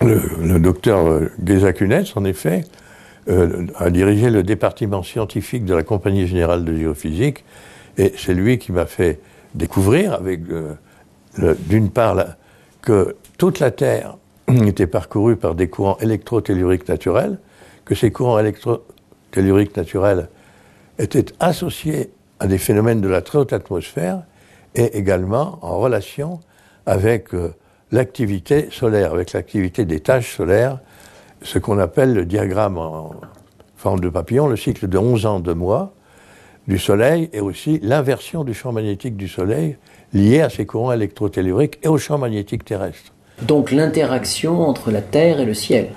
le docteur Geza-Kunets, en effet, a dirigé le département scientifique de la Compagnie générale de géophysique, et c'est lui qui m'a fait découvrir, avec d'une part, que toute la Terre était parcourue par des courants électrotelluriques naturels, que ces courants électrotelluriques naturels étaient associés à des phénomènes de la très haute atmosphère, et également en relation avec l'activité solaire, avec l'activité des taches solaires, ce qu'on appelle le diagramme en forme de papillon, le cycle de 11 ans, 2 mois du Soleil, et aussi l'inversion du champ magnétique du Soleil lié à ces courants électrotelluriques et au champ magnétique terrestre. Donc l'interaction entre la Terre et le ciel.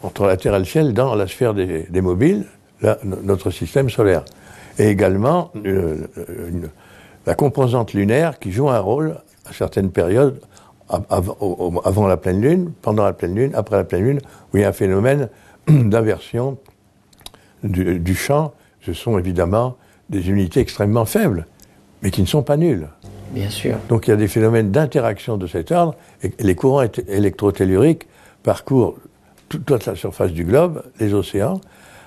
Entre la Terre et le ciel dans la sphère des mobiles, là, notre système solaire. Et également la composante lunaire qui joue un rôle à certaines périodes, avant la pleine lune, pendant la pleine lune, après la pleine lune, où il y a un phénomène d'inversion du champ. Ce sont évidemment des unités extrêmement faibles, mais qui ne sont pas nulles. Bien sûr. Donc il y a des phénomènes d'interaction de cet ordre, et les courants électrotelluriques parcourent toute la surface du globe, les océans.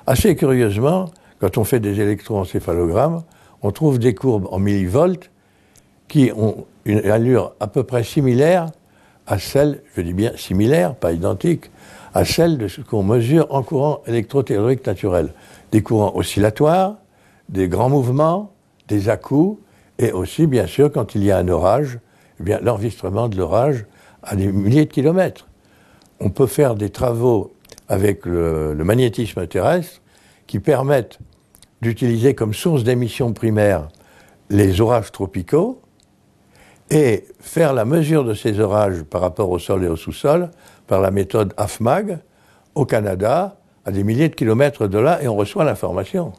Assez curieusement, quand on fait des électroencéphalogrammes, on trouve des courbes en millivolts qui ont une allure à peu près similaire à celle, je dis bien similaire, pas identique, à celle de ce qu'on mesure en courant électrotellurique naturel. Des courants oscillatoires, des grands mouvements, des à-coups, et aussi, bien sûr, quand il y a un orage, eh bien, l'enregistrement de l'orage à des milliers de kilomètres. On peut faire des travaux avec le magnétisme terrestre qui permettent d'utiliser comme source d'émission primaire les orages tropicaux et faire la mesure de ces orages par rapport au sol et au sous-sol par la méthode AFMAG au Canada, à des milliers de kilomètres de là, et on reçoit l'information.